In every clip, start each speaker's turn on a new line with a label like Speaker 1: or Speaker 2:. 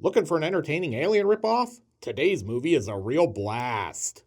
Speaker 1: Looking for an entertaining alien ripoff? Today's movie is a real blast.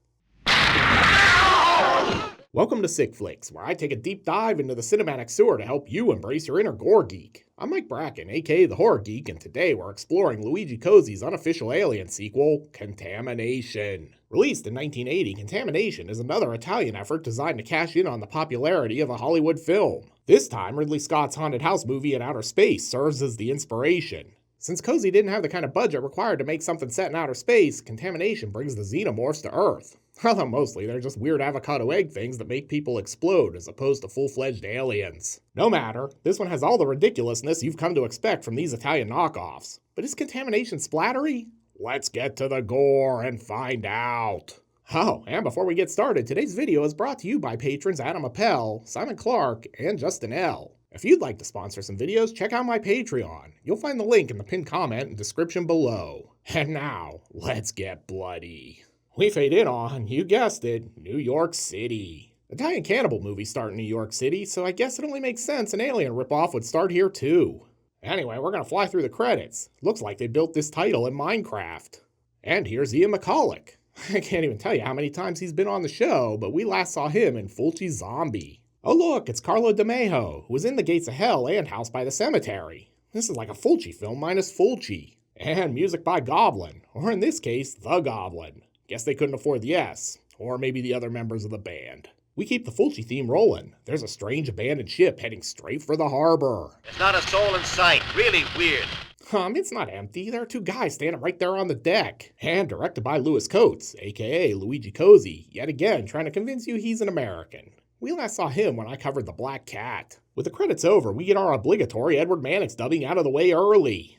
Speaker 1: Welcome to Sick Flicks, where I take a deep dive into the cinematic sewer to help you embrace your inner Gore geek. I'm Mike Bracken, aka the Horror Geek, and today we're exploring Luigi Cozzi's unofficial Alien sequel, Contamination. Released in 1980, Contamination is another Italian effort designed to cash in on the popularity of a Hollywood film. This time, Ridley Scott's haunted house movie in outer space serves as the inspiration. Since Cozzi didn't have the kind of budget required to make something set in outer space, Contamination brings the xenomorphs to Earth. Although mostly they're just weird avocado egg things that make people explode as opposed to full-fledged aliens. No matter, this one has all the ridiculousness you've come to expect from these Italian knockoffs. But is Contamination splattery? Let's get to the gore and find out. Oh, and before we get started, today's video is brought to you by patrons Adam Appel, Simon Clark, and Justin L. If you'd like to sponsor some videos, check out my Patreon. You'll find the link in the pinned comment and description below. And now, let's get bloody. We fade in on, you guessed it, New York City. Italian cannibal movies start in New York City, so I guess it only makes sense an Alien ripoff would start here too. Anyway, we're gonna fly through the credits. Looks like they built this title in Minecraft. And here's Ian McCulloch. I can't even tell you how many times he's been on the show, but we last saw him in Fulci Zombie. Oh look, it's Carlo DeMejo, who was in The Gates of Hell and House by the Cemetery. This is like a Fulci film minus Fulci. And music by Goblin, or in this case, The Goblin. Guess they couldn't afford the S, or maybe the other members of the band. We keep the Fulci theme rolling. There's a strange abandoned ship heading straight for the harbor.
Speaker 2: There's not a soul in sight. Really weird.
Speaker 1: It's not empty. There are two guys standing right there on the deck. And directed by Louis Coates, aka Luigi Cozzi, yet again trying to convince you he's an American. We last saw him when I covered The Black Cat. With the credits over, we get our obligatory Edward Mannix dubbing out of the way early.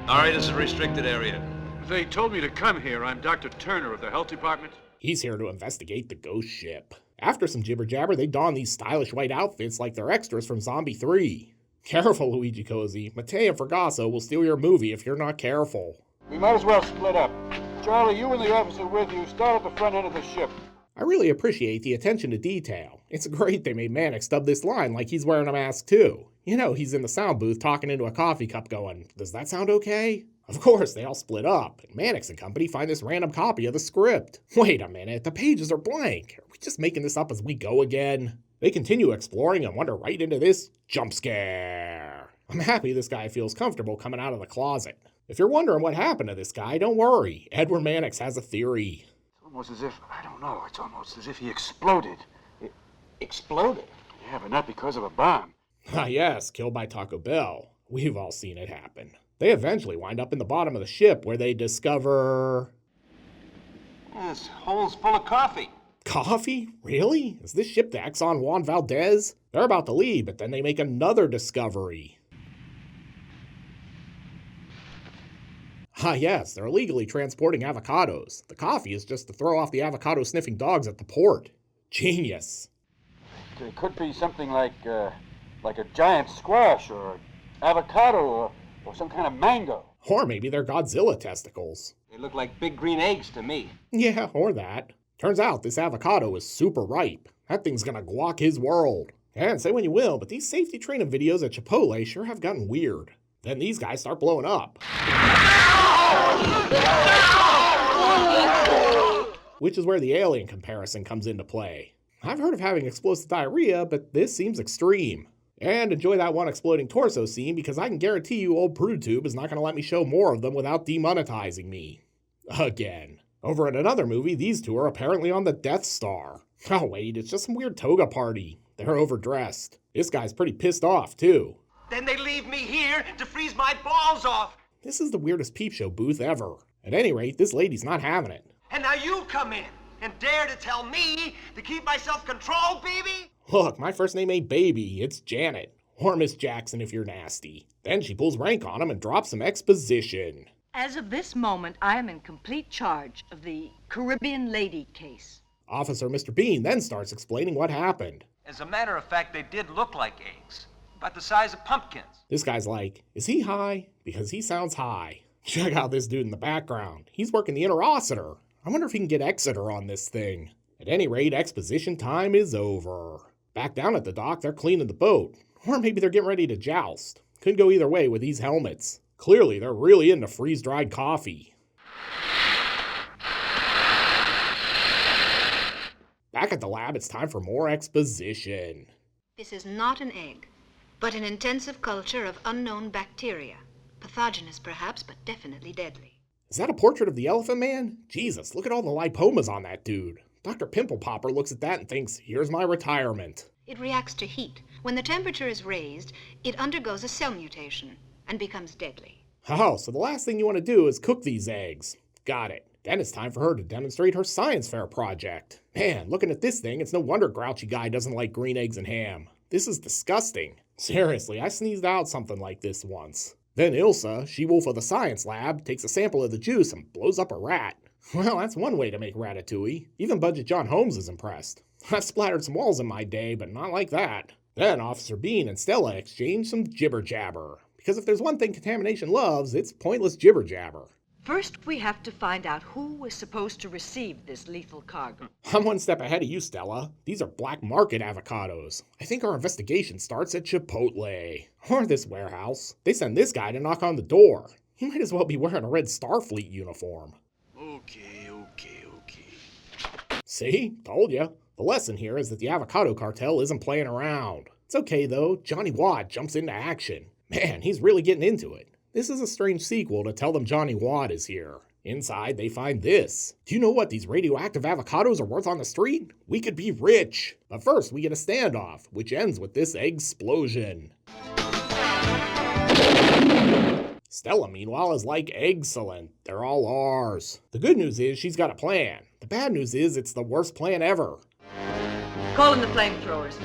Speaker 2: All right, this is a restricted area.
Speaker 3: They told me to come here. I'm Dr. Turner of the Health Department.
Speaker 1: He's here to investigate the ghost ship. After some jibber-jabber, they don these stylish white outfits like they're extras from Zombie 3. Careful, Luigi Cozzi. Mattei and Fragasso will steal your movie if you're not careful.
Speaker 3: We might as well split up. Charlie, you and the officer with you start at the front end of the ship.
Speaker 1: I really appreciate the attention to detail. It's great they made Mannix dub this line like he's wearing a mask too. You know, he's in the sound booth talking into a coffee cup going, "Does that sound okay?" Of course, they all split up, and Mannix and company find this random copy of the script. Wait a minute, the pages are blank. Are we just making this up as we go again? They continue exploring and wander right into this jump scare. I'm happy this guy feels comfortable coming out of the closet. If you're wondering what happened to this guy, don't worry. Edward Mannix has a theory.
Speaker 3: Almost as if, I don't know, it's almost as if he exploded. Exploded? Yeah, but not because of a bomb.
Speaker 1: Ah yes, killed by Taco Bell. We've all seen it happen. They eventually wind up in the bottom of the ship where they discover...
Speaker 2: This hole's full of coffee.
Speaker 1: Coffee? Really? Is this ship the Exxon Juan Valdez? They're about to leave, but then they make another discovery. Ah yes, they're illegally transporting avocados. The coffee is just to throw off the avocado-sniffing dogs at the port. Genius.
Speaker 3: It could be something like a giant squash or avocado or some kind of mango.
Speaker 1: Or maybe they're Godzilla testicles.
Speaker 2: They look like big green eggs to me.
Speaker 1: Yeah, or that. Turns out this avocado is super ripe. That thing's gonna guac his world. And say when you will, but these safety training videos at Chipotle sure have gotten weird. Then these guys start blowing up. Which is where the Alien comparison comes into play. I've heard of having explosive diarrhea, but this seems extreme. And enjoy that one exploding torso scene because I can guarantee you old PrudeTube is not going to let me show more of them without demonetizing me. Again. Over in another movie, these two are apparently on the Death Star. Oh wait, it's just some weird toga party. They're overdressed. This guy's pretty pissed off too.
Speaker 2: Then they leave me here to freeze my balls off.
Speaker 1: This is the weirdest peep show booth ever. At any rate, this lady's not having it.
Speaker 2: And now you come in and dare to tell me to keep my self-control, baby?
Speaker 1: Look, my first name ain't Baby, it's Janet. Or Miss Jackson if you're nasty. Then she pulls rank on him and drops some exposition.
Speaker 4: As of this moment, I am in complete charge of the Caribbean lady case.
Speaker 1: Officer Mr. Bean then starts explaining what happened.
Speaker 2: As a matter of fact, they did look like eggs. About the size of pumpkins.
Speaker 1: This guy's like, is he high? Because he sounds high. Check out this dude in the background. He's working the interocitor. I wonder if he can get Exeter on this thing. At any rate, exposition time is over. Back down at the dock, they're cleaning the boat. Or maybe they're getting ready to joust. Could go either way with these helmets. Clearly, they're really into freeze-dried coffee. Back at the lab, it's time for more exposition.
Speaker 5: This is not an egg, but an intensive culture of unknown bacteria. Pathogenous perhaps, but definitely deadly.
Speaker 1: Is that a portrait of the Elephant Man? Jesus, look at all the lipomas on that dude. Dr. Pimple Popper looks at that and thinks, here's my retirement.
Speaker 5: It reacts to heat. When the temperature is raised, it undergoes a cell mutation and becomes deadly.
Speaker 1: Oh, so the last thing you want to do is cook these eggs. Got it. Then it's time for her to demonstrate her science fair project. Man, looking at this thing, it's no wonder Grouchy Guy doesn't like green eggs and ham. This is disgusting. Seriously, I sneezed out something like this once. Then Ilsa, she-wolf of the science lab, takes a sample of the juice and blows up a rat. Well, that's one way to make ratatouille. Even Budget John Holmes is impressed. I've splattered some walls in my day, but not like that. Then Officer Bean and Stella exchange some jibber-jabber. Because if there's one thing contamination loves, it's pointless jibber-jabber.
Speaker 4: First, we have to find out who was supposed to receive this lethal cargo.
Speaker 1: I'm one step ahead of you, Stella. These are black market avocados. I think our investigation starts at Chipotle. Or this warehouse. They send this guy to knock on the door. He might as well be wearing a red Starfleet uniform.
Speaker 6: Okay.
Speaker 1: See? Told ya. The lesson here is that the avocado cartel isn't playing around. It's okay, though. Johnny Watt jumps into action. Man, he's really getting into it. This is a strange sequel to tell them Johnny Watt is here. Inside, they find this. Do you know what these radioactive avocados are worth on the street? We could be rich. But first, we get a standoff, which ends with this egg-splosion. Stella, meanwhile, is like, excellent. They're all ours. The good news is she's got a plan. The bad news is it's the worst plan ever.
Speaker 4: Call in the flamethrowers.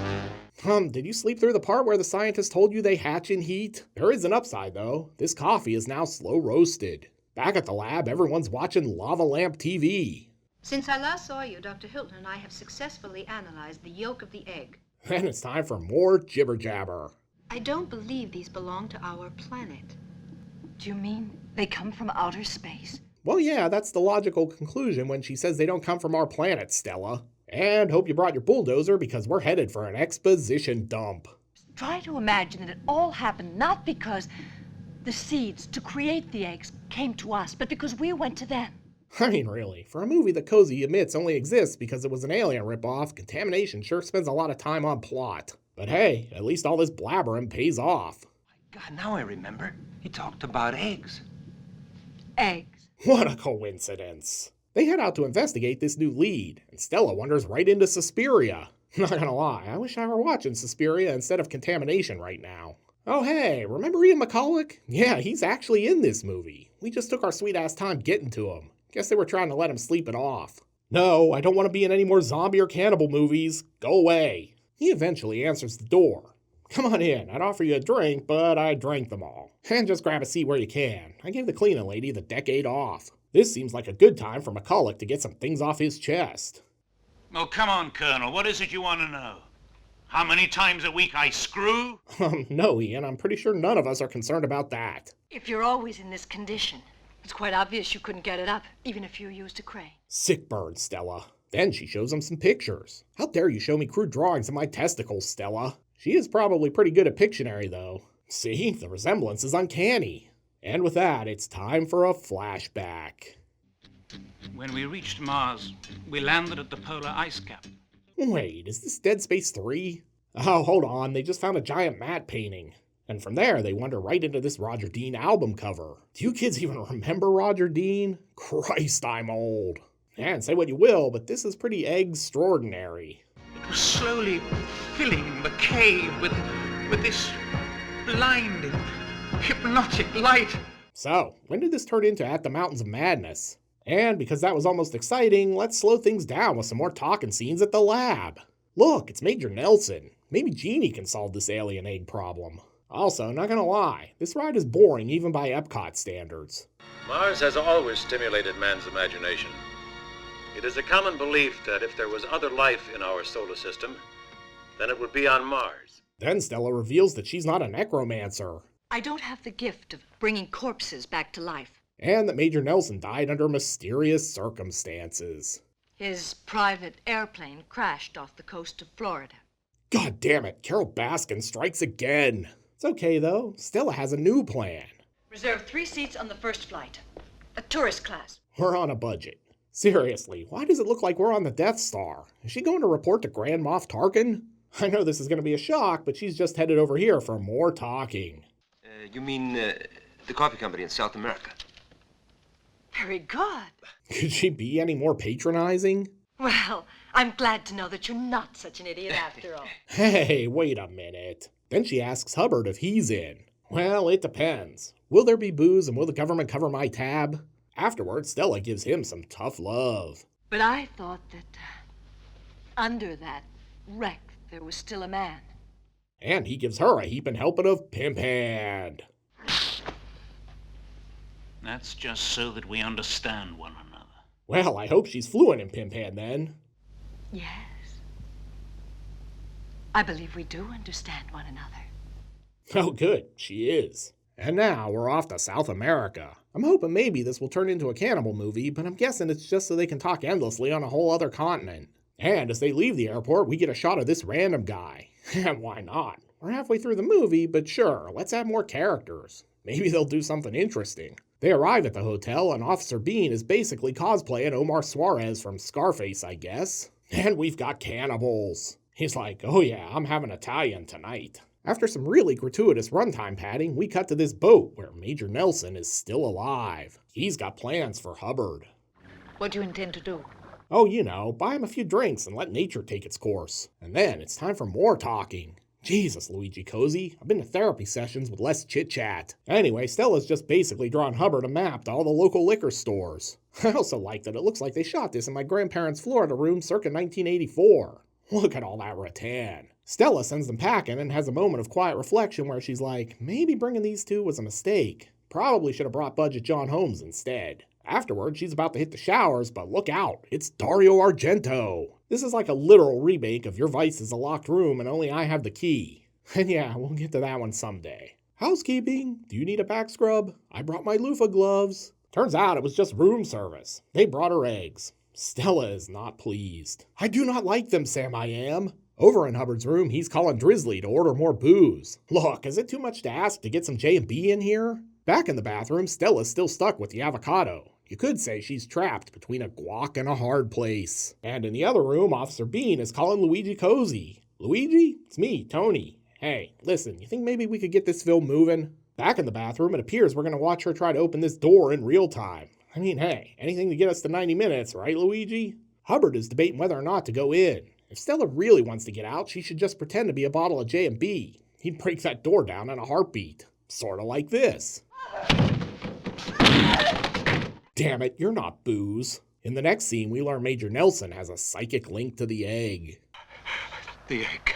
Speaker 1: Did you sleep through the part where the scientist told you they hatch in heat? There is an upside, though. This coffee is now slow roasted. Back at the lab, everyone's watching Lava Lamp TV.
Speaker 5: Since I last saw you, Dr. Hilton and I have successfully analyzed the yolk of the egg.
Speaker 1: Then it's time for more jibber-jabber.
Speaker 5: I don't believe these belong to our planet.
Speaker 4: Do you mean they come from outer space?
Speaker 1: Well, yeah, that's the logical conclusion when she says they don't come from our planet, Stella. And hope you brought your bulldozer because we're headed for an exposition dump.
Speaker 4: Try to imagine that it all happened not because the seeds to create the eggs came to us, but because we went to them.
Speaker 1: I mean, really, for a movie that Cozzi admits only exists because it was an Alien ripoff, Contamination sure spends a lot of time on plot. But hey, at least all this blabbering pays off.
Speaker 6: God, now I remember. He talked about eggs.
Speaker 4: Eggs.
Speaker 1: What a coincidence. They head out to investigate this new lead, and Stella wanders right into Suspiria. Not gonna lie, I wish I were watching Suspiria instead of Contamination right now. Oh hey, remember Ian McCulloch? Yeah, he's actually in this movie. We just took our sweet-ass time getting to him. Guess they were trying to let him sleep it off. No, I don't want to be in any more zombie or cannibal movies. Go away. He eventually answers the door. Come on in, I'd offer you a drink, but I drank them all. And just grab a seat where you can. I gave the cleaning lady the decade off. This seems like a good time for McCulloch to get some things off his chest.
Speaker 7: Oh, come on, Colonel. What is it you want to know? How many times a week I screw?
Speaker 1: No, Ian, I'm pretty sure none of us are concerned about that.
Speaker 4: If you're always in this condition, it's quite obvious you couldn't get it up, even if you used a crane.
Speaker 1: Sick burn, Stella. Then she shows him some pictures. How dare you show me crude drawings of my testicles, Stella? She is probably pretty good at Pictionary, though. See, the resemblance is uncanny. And with that, it's time for a flashback.
Speaker 7: When we reached Mars, we landed at the polar ice cap.
Speaker 1: Wait, is this Dead Space 3? Oh, hold on, they just found a giant matte painting. And from there, they wander right into this Roger Dean album cover. Do you kids even remember Roger Dean? Christ, I'm old. And say what you will, but this is pretty extraordinary.
Speaker 7: It was slowly filling the cave with this blinding, hypnotic light.
Speaker 1: So, when did this turn into At the Mountains of Madness? And because that was almost exciting, let's slow things down with some more talking scenes at the lab. Look, it's Major Nelson. Maybe Jeannie can solve this alien egg problem. Also, not gonna lie, this ride is boring even by Epcot standards.
Speaker 8: Mars has always stimulated man's imagination. It is a common belief that if there was other life in our solar system, then it would be on Mars.
Speaker 1: Then Stella reveals that she's not a necromancer.
Speaker 4: I don't have the gift of bringing corpses back to life.
Speaker 1: And that Major Nelson died under mysterious circumstances.
Speaker 4: His private airplane crashed off the coast of Florida.
Speaker 1: God damn it, Carol Baskin strikes again. It's okay though, Stella has a new plan.
Speaker 4: Reserve 3 seats on the first flight. A tourist class.
Speaker 1: We're on a budget. Seriously, why does it look like we're on the Death Star? Is she going to report to Grand Moff Tarkin? I know this is going to be a shock, but she's just headed over here for more talking.
Speaker 9: You mean the coffee company in South America?
Speaker 4: Very good.
Speaker 1: Could she be any more patronizing?
Speaker 4: Well, I'm glad to know that you're not such an idiot after all.
Speaker 1: Hey, wait a minute. Then she asks Hubbard if he's in. Well, it depends. Will there be booze and will the government cover my tab? Afterwards, Stella gives him some tough love.
Speaker 4: But I thought that under that wreck there was still a man.
Speaker 1: And he gives her a heaping helping of pimp hand.
Speaker 6: That's just so that we understand one another.
Speaker 1: Well, I hope she's fluent in pimp hand then.
Speaker 4: Yes. I believe we do understand one another.
Speaker 1: Oh good, she is. And now we're off to South America. I'm hoping maybe this will turn into a cannibal movie, but I'm guessing it's just so they can talk endlessly on a whole other continent. And as they leave the airport, we get a shot of this random guy. And why not? We're halfway through the movie, but sure, let's add more characters. Maybe they'll do something interesting. They arrive at the hotel, and Officer Bean is basically cosplaying Omar Suarez from Scarface, I guess. And we've got cannibals. He's like, oh yeah, I'm having Italian tonight. After some really gratuitous runtime padding, we cut to this boat where Major Nelson is still alive. He's got plans for Hubbard.
Speaker 4: What do you intend to do?
Speaker 1: Oh, you know, buy him a few drinks and let nature take its course. And then it's time for more talking. Jesus, Luigi Cozzi, I've been to therapy sessions with less chit-chat. Anyway, Stella's just basically drawn Hubbard a map to all the local liquor stores. I also like that it looks like they shot this in my grandparents' Florida room circa 1984. Look at all that rattan. Stella sends them packing and has a moment of quiet reflection where she's like, maybe bringing these two was a mistake. Probably should have brought Budget John Holmes instead. Afterwards, she's about to hit the showers, but look out, it's Dario Argento. This is like a literal remake of Your Vice is a Locked Room and Only I Have the Key. And yeah, we'll get to that one someday. Housekeeping, do you need a back scrub? I brought my loofah gloves. Turns out it was just room service. They brought her eggs. Stella is not pleased. I do not like them, Sam I am. Over in Hubbard's room, he's calling Drizzly to order more booze. Look, is it too much to ask to get some J&B in here? Back in the bathroom, Stella's still stuck with the avocado. You could say she's trapped between a guac and a hard place. And in the other room, Officer Bean is calling Luigi Cozzi. Luigi? It's me, Tony. Hey, listen, you think maybe we could get this film moving? Back in the bathroom, it appears we're going to watch her try to open this door in real time. I mean, hey, anything to get us to 90 minutes, right, Luigi? Hubbard is debating whether or not to go in. If Stella really wants to get out, she should just pretend to be a bottle of J&B. He'd break that door down in a heartbeat. Sorta like this. Damn it, you're not booze. In the next scene, we learn Major Nelson has a psychic link to the egg.
Speaker 7: The egg.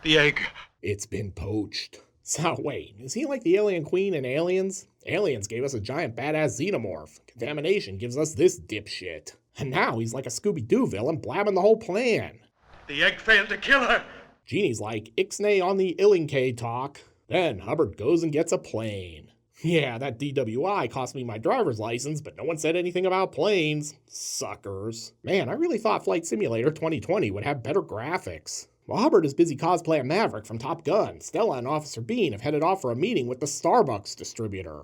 Speaker 7: The egg.
Speaker 1: It's been poached. So wait, is he like the alien queen in Aliens? Aliens gave us a giant badass xenomorph. Contamination gives us this dipshit. And now he's like a Scooby-Doo villain blabbing the whole plan.
Speaker 7: The egg failed to kill her.
Speaker 1: Jeannie's like, Ixnay on the Illinkay talk. Then Hubbard goes and gets a plane. Yeah, that DWI cost me my driver's license, but no one said anything about planes. Suckers. Man, I really thought Flight Simulator 2020 would have better graphics. While Hubbard is busy cosplaying Maverick from Top Gun, Stella and Officer Bean have headed off for a meeting with the Starbucks distributor.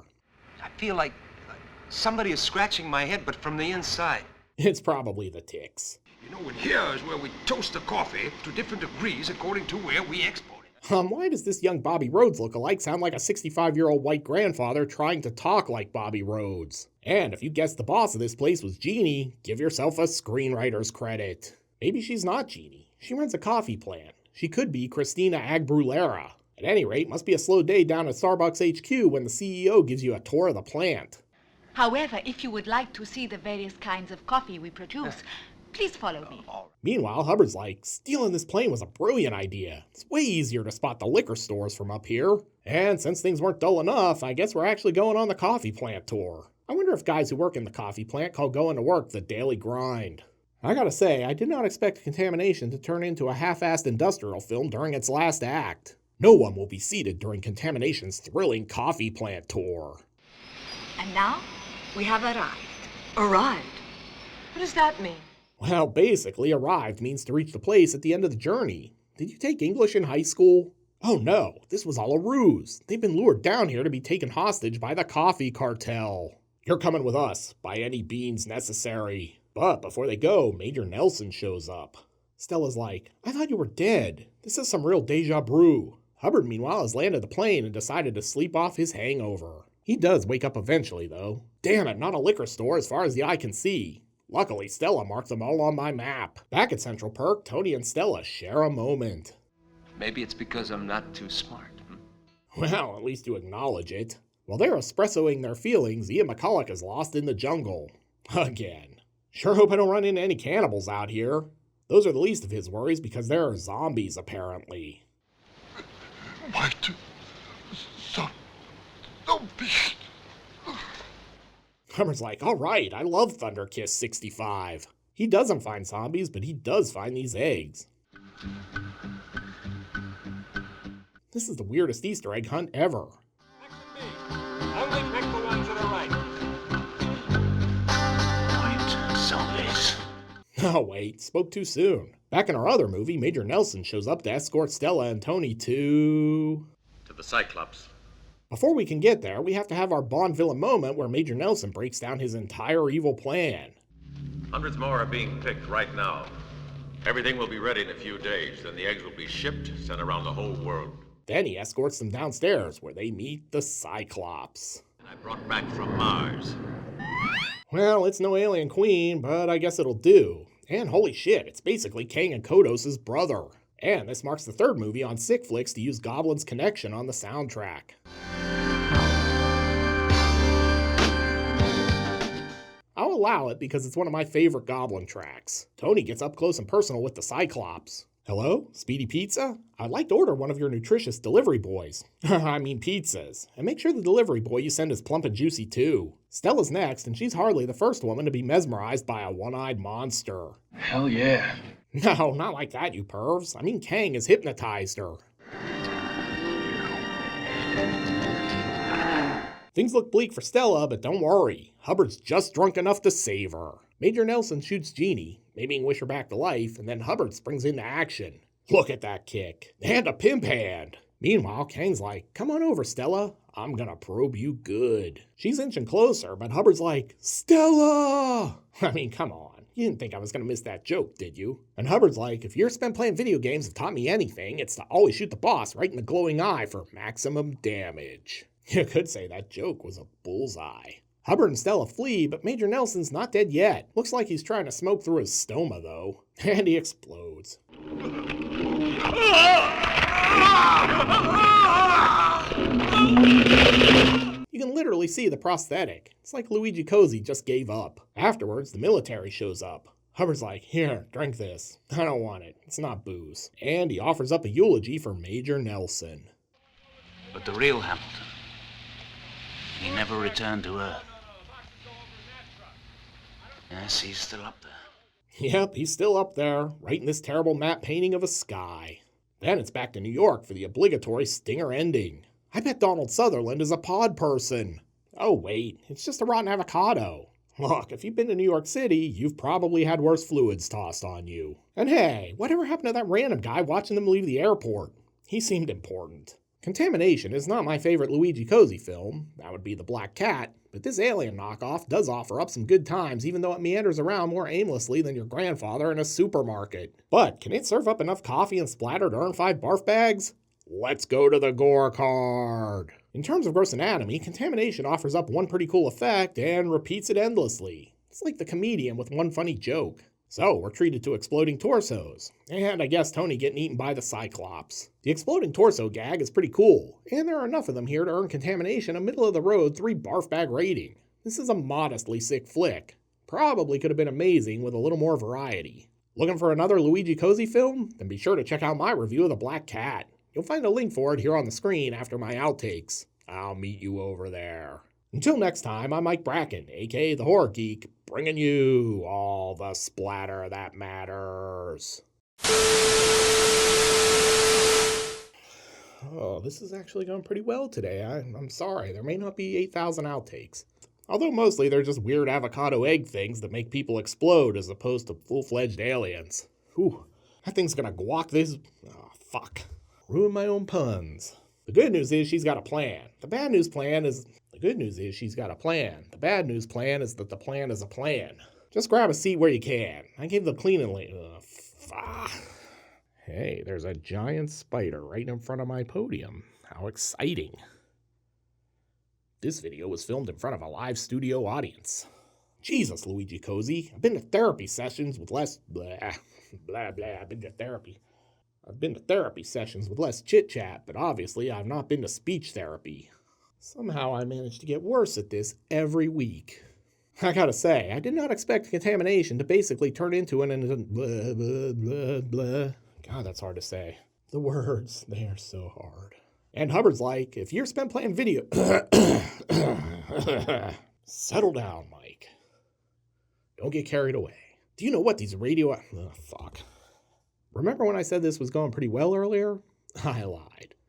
Speaker 9: I feel like somebody is scratching my head, but from the inside.
Speaker 1: It's probably the ticks.
Speaker 6: You know, in here is where we toast the coffee to different degrees according to where we export it.
Speaker 1: Why does this young Bobby Rhodes lookalike sound like a 65-year-old white grandfather trying to talk like Bobby Rhodes? And if you guessed the boss of this place was Jeannie, give yourself a screenwriter's credit. Maybe she's not Jeannie. She runs a coffee plant. She could be Christina Agbrulera. At any rate, must be a slow day down at Starbucks HQ when the CEO gives you a tour of the plant.
Speaker 4: However, if you would like to see the various kinds of coffee we produce, please follow me.
Speaker 1: Meanwhile, Hubbard's like, stealing this plane was a brilliant idea. It's way easier to spot the liquor stores from up here. And since things weren't dull enough, I guess we're actually going on the coffee plant tour. I wonder if guys who work in the coffee plant call going to work the daily grind. I gotta say, I did not expect Contamination to turn into a half-assed industrial film during its last act. No one will be seated during Contamination's thrilling coffee plant tour.
Speaker 4: And now, we have arrived. Arrived? What does that mean?
Speaker 1: Well, basically, arrived means to reach the place at the end of the journey. Did you take English in high school? Oh no, this was all a ruse. They've been lured down here to be taken hostage by the coffee cartel. You're coming with us, by any means necessary. But before they go, Major Nelson shows up. Stella's like, I thought you were dead. This is some real deja vu. Hubbard, meanwhile, has landed the plane and decided to sleep off his hangover. He does wake up eventually, though. Damn it, not a liquor store as far as the eye can see. Luckily, Stella marked them all on my map. Back at Central Perk, Tony and Stella share a moment.
Speaker 9: Maybe it's because I'm not too smart.
Speaker 1: Well, at least you acknowledge it. While they're espressoing their feelings, Ian McCulloch is lost in the jungle. Again. Sure hope I don't run into any cannibals out here. Those are the least of his worries because there are zombies, apparently.
Speaker 10: White zombies.
Speaker 1: Hummer's like, all right, I love Thunder Kiss 65. He doesn't find zombies, but he does find these eggs. This is the weirdest Easter egg hunt ever.
Speaker 6: Only pick the ones that are right.
Speaker 7: White zombies.
Speaker 1: Oh wait, spoke too soon. Back in our other movie, Major Nelson shows up to escort Stella and Tony to
Speaker 8: the Cyclops.
Speaker 1: Before we can get there, we have to have our Bond villain moment where Major Nelson breaks down his entire evil plan.
Speaker 8: Hundreds more are being picked right now. Everything will be ready in a few days, then the eggs will be shipped, sent around the whole world.
Speaker 1: Then he escorts them downstairs where they meet the Cyclops.
Speaker 8: And I brought back from Mars.
Speaker 1: Well, it's no alien queen, but I guess it'll do. And holy shit, it's basically Kang and Kodos' brother. And this marks the third movie on Sick Flicks to use Goblin's Connection on the soundtrack. I'll allow it because it's one of my favorite Goblin tracks. Tony gets up close and personal with the Cyclops. Hello? Speedy Pizza? I'd like to order one of your nutritious delivery boys. I mean pizzas. And make sure the delivery boy you send is plump and juicy too. Stella's next, and she's hardly the first woman to be mesmerized by a one-eyed monster.
Speaker 7: Hell yeah.
Speaker 1: No, not like that, you pervs. I mean Kang has hypnotized her. Things look bleak for Stella, but don't worry. Hubbard's just drunk enough to save her. Major Nelson shoots Jeannie, maybe wish her back to life, and then Hubbard springs into action. Look at that kick. And a pimp hand. Meanwhile, Kang's like, come on over, Stella. I'm gonna probe you good. She's inching closer, but Hubbard's like, Stella! I mean, come on. You didn't think I was gonna miss that joke, did you? And Hubbard's like, if your spent playing video games have taught me anything, it's to always shoot the boss right in the glowing eye for maximum damage. You could say that joke was a bullseye. Hubbard and Stella flee, but Major Nelson's not dead yet. Looks like he's trying to smoke through his stoma, though. And he explodes. You can literally see the prosthetic. It's like Luigi Cozzi just gave up. Afterwards, the military shows up. Hubbard's like, here, drink this. I don't want it. It's not booze. And he offers up a eulogy for Major Nelson.
Speaker 7: But the real Hamilton, he never returned to Earth. Yes, he's still up there.
Speaker 1: Yep, he's still up there, right in this terrible matte painting of a sky. Then it's back to New York for the obligatory stinger ending. I bet Donald Sutherland is a pod person. Oh wait, it's just a rotten avocado. Look, if you've been to New York City, you've probably had worse fluids tossed on you. And hey, whatever happened to that random guy watching them leave the airport? He seemed important. Contamination is not my favorite Luigi Cozzi film, that would be The Black Cat, but this Alien knockoff does offer up some good times even though it meanders around more aimlessly than your grandfather in a supermarket. But can it serve up enough coffee and splatter to earn 5 barf bags? Let's go to the Gore card. In terms of gross anatomy, Contamination offers up one pretty cool effect and repeats it endlessly. It's like the comedian with one funny joke. So we're treated to exploding torsos, and I guess Tony getting eaten by the Cyclops. The exploding torso gag is pretty cool, and there are enough of them here to earn Contamination a middle-of-the-road 3 barf bag rating. This is a modestly sick flick. Probably could have been amazing with a little more variety. Looking for another Luigi Cozzi film? Then be sure to check out my review of The Black Cat. You'll find a link for it here on the screen after my outtakes. I'll meet you over there. Until next time, I'm Mike Bracken, aka the Horror Geek, bringing you all the splatter that matters. Oh, this is actually going pretty well today. I'm sorry, there may not be 8,000 outtakes. Although mostly they're just weird avocado egg things that make people explode as opposed to full-fledged aliens. Whew, that thing's gonna guac this... Oh, fuck. Ruin my own puns. The good news is she's got a plan. The bad news is she's got a plan. The bad news plan is that the plan is a plan. Just grab a seat where you can. I gave the cleaning lady. Hey, there's a giant spider right in front of my podium. How exciting. This video was filmed in front of a live studio audience. Jesus, Luigi Cozzi. I've been to therapy sessions with less blah, blah, blah. I've been to therapy sessions with less chit-chat, but obviously I've not been to speech therapy. Somehow I manage to get worse at this every week. I gotta say, I did not expect contamination to basically turn into an blah, blah, blah, blah. God, that's hard to say. The words, they are so hard. And Hubbard's like, if you're spent playing video... Settle down, Mike. Don't get carried away. Do you know what these fuck. Remember when I said this was going pretty well earlier? I lied.